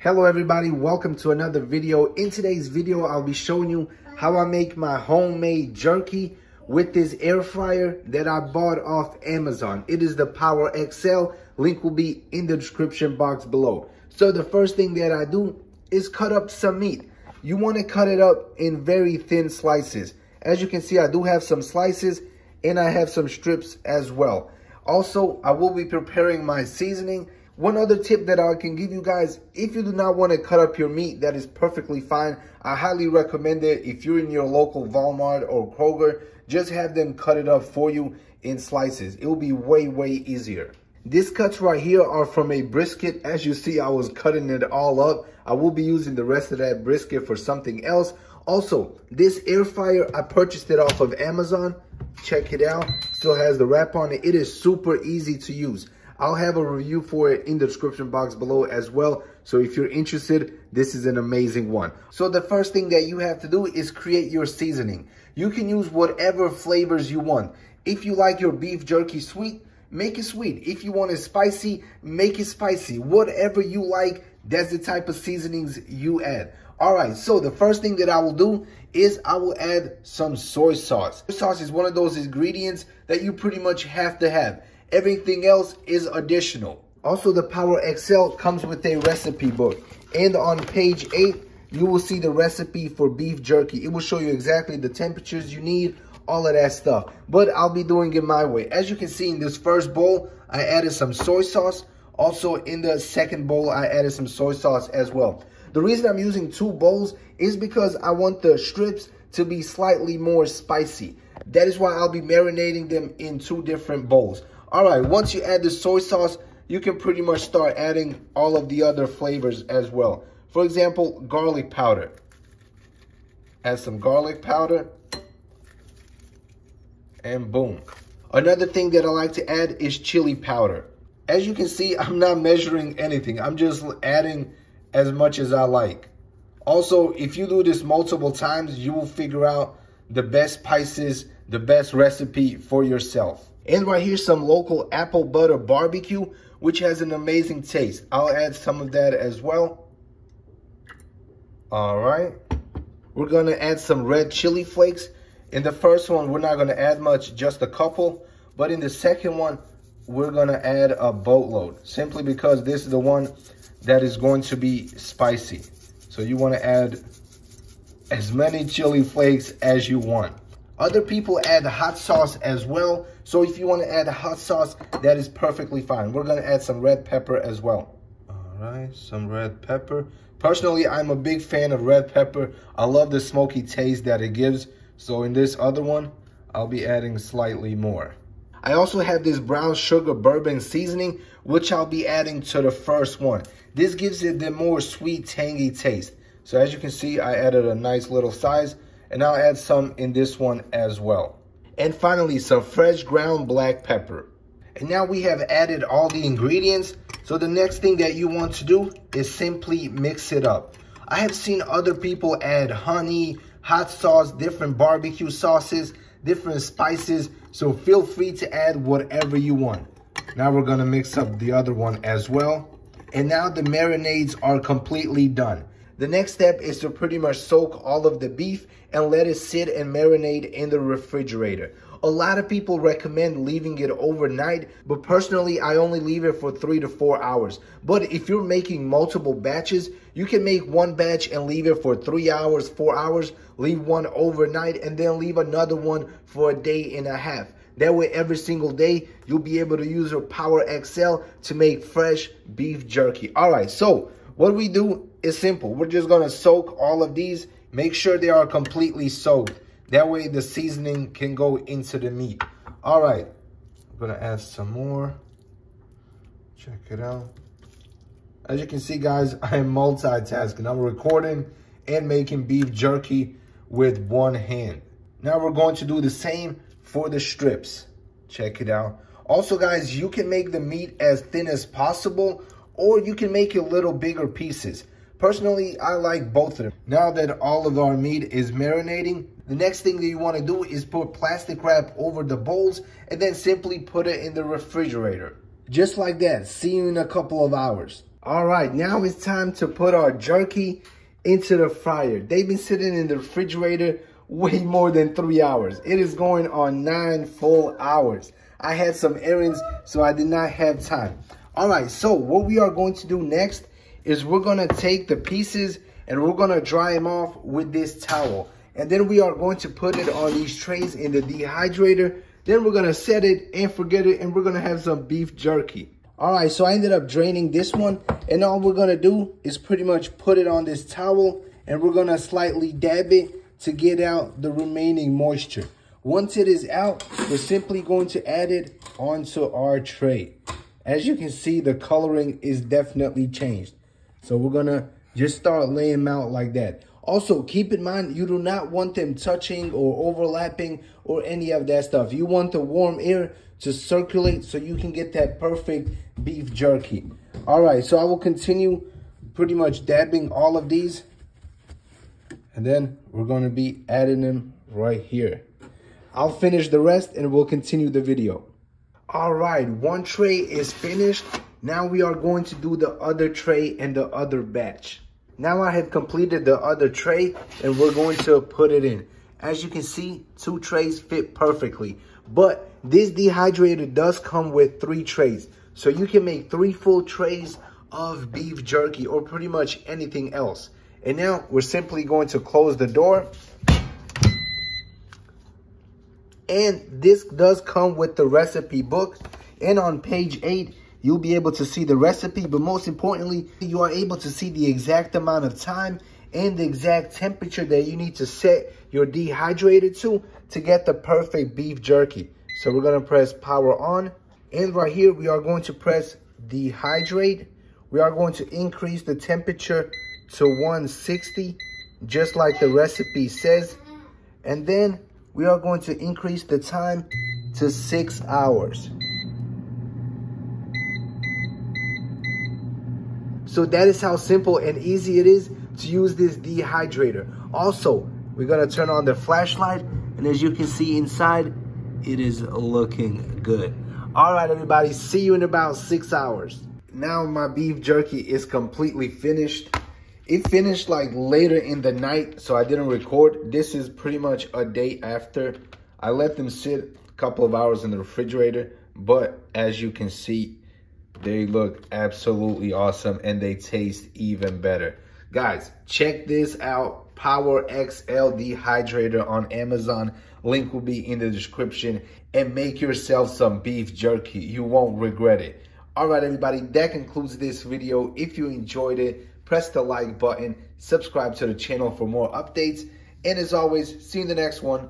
Hello everybody, welcome to another video. In today's video, I'll be showing you how I make my homemade jerky with this air fryer that I bought off Amazon. It is the PowerXL. Link will be in the description box below. So the first thing that I do is cut up some meat. You want to cut it up in very thin slices. As you can see, I do have some slices and I have some strips as well. Also, I will be preparing my seasoning. One other tip that I can give you guys, if you do not want to cut up your meat, that is perfectly fine. I highly recommend it. If you're in your local Walmart or Kroger, just have them cut it up for you in slices. It will be way easier. These cuts right here are from a brisket. As you see, I was cutting it all up. I will be using the rest of that brisket for something else. Also, this air fryer, I purchased it off of Amazon. Check it out. Still has the wrap on it. It is super easy to use. I'll have a review for it in the description box below as well. So if you're interested, this is an amazing one. So the first thing that you have to do is create your seasoning. You can use whatever flavors you want. If you like your beef jerky sweet, make it sweet. If you want it spicy, make it spicy. Whatever you like, that's the type of seasonings you add. All right, so the first thing that I will do is I will add some soy sauce. Soy sauce is one of those ingredients that you pretty much have to have. Everything else is additional. Also, the PowerXL comes with a recipe book. And on page 8, you will see the recipe for beef jerky. It will show you exactly the temperatures you need, all of that stuff. But I'll be doing it my way. As you can see in this first bowl, I added some soy sauce. Also, in the second bowl, I added some soy sauce as well. The reason I'm using 2 bowls is because I want the strips to be slightly more spicy. That is why I'll be marinating them in 2 different bowls. All right, once you add the soy sauce, you can pretty much start adding all of the other flavors as well. For example, garlic powder. Add some garlic powder. And boom. Another thing that I like to add is chili powder. As you can see, I'm not measuring anything. I'm just adding as much as I like. Also, if you do this multiple times, you will figure out the best spices, the best recipe for yourself. And right here, some local apple butter barbecue, which has an amazing taste. I'll add some of that as well. All right. We're going to add some red chili flakes. In the first one, we're not going to add much, just a couple. But in the second one, we're going to add a boatload, simply because this is the one that is going to be spicy. So you want to add as many chili flakes as you want. Other people add hot sauce as well. So if you want to add hot sauce, that is perfectly fine. We're going to add some red pepper as well. All right, some red pepper. Personally, I'm a big fan of red pepper. I love the smoky taste that it gives. So in this other one, I'll be adding slightly more. I also have this brown sugar bourbon seasoning, which I'll be adding to the first one. This gives it the more sweet, tangy taste. So as you can see, I added a nice little size. And I'll add some in this one as well. And finally, some fresh ground black pepper. And now we have added all the ingredients. So the next thing that you want to do is simply mix it up. I have seen other people add honey, hot sauce, different barbecue sauces, different spices. So feel free to add whatever you want. Now we're gonna mix up the other one as well. And now the marinades are completely done. The next step is to pretty much soak all of the beef and let it sit and marinate in the refrigerator. A lot of people recommend leaving it overnight, but personally, I only leave it for 3 to 4 hours. But if you're making multiple batches, you can make one batch and leave it for 3 hours, 4 hours, leave one overnight, and then leave another one for a day and a half. That way, every single day, you'll be able to use your PowerXL to make fresh beef jerky. All right, so what we do is simple. We're just gonna soak all of these. Make sure they are completely soaked. That way the seasoning can go into the meat. All right, I'm gonna add some more. Check it out. As you can see, guys, I am multitasking. I'm recording and making beef jerky with one hand. Now we're going to do the same for the strips. Check it out. Also, guys, you can make the meat as thin as possible, or you can make it little bigger pieces. Personally, I like both of them. Now that all of our meat is marinating, the next thing that you want to do is put plastic wrap over the bowls and then simply put it in the refrigerator. Just like that. See you in a couple of hours. All right, now it's time to put our jerky into the fryer. They've been sitting in the refrigerator way more than 3 hours. It is going on 9 full hours. I had some errands, so I did not have time. All right, so what we are going to do next is we're gonna take the pieces and we're gonna dry them off with this towel. And then we are going to put it on these trays in the dehydrator. Then we're gonna set it and forget it, and we're gonna have some beef jerky. All right, so I ended up draining this one, and all we're gonna do is pretty much put it on this towel, and we're gonna slightly dab it to get out the remaining moisture. Once it is out, we're simply going to add it onto our tray. As you can see, the coloring is definitely changed. So we're gonna just start laying them out like that. Also, keep in mind, you do not want them touching or overlapping or any of that stuff. You want the warm air to circulate so you can get that perfect beef jerky. All right, so I will continue pretty much dabbing all of these. And then we're gonna be adding them right here. I'll finish the rest and we'll continue the video. All right, one tray is finished. Now we are going to do the other tray and the other batch. Now I have completed the other tray and we're going to put it in. As you can see, 2 trays fit perfectly. But this dehydrator does come with 3 trays. So you can make 3 full trays of beef jerky or pretty much anything else. And now we're simply going to close the door. And this does come with the recipe book. And on page 8, you'll be able to see the recipe, but most importantly, you are able to see the exact amount of time and the exact temperature that you need to set your dehydrator to get the perfect beef jerky. So we're gonna press power on, and right here, we are going to press dehydrate. We are going to increase the temperature to 160, just like the recipe says. And then we are going to increase the time to 6 hours. So that is how simple and easy it is to use this dehydrator. Also, we're gonna turn on the flashlight, and as you can see inside, it is looking good. All right, everybody, see you in about 6 hours. Now my beef jerky is completely finished. It finished like later in the night, so I didn't record. This is pretty much a day after. I let them sit a couple of hours in the refrigerator, but as you can see, they look absolutely awesome and they taste even better. Guys, check this out. PowerXL Dehydrator on Amazon. Link will be in the description. And make yourself some beef jerky. You won't regret it. All right, everybody, that concludes this video. If you enjoyed it, press the like button. Subscribe to the channel for more updates. And as always, see you in the next one.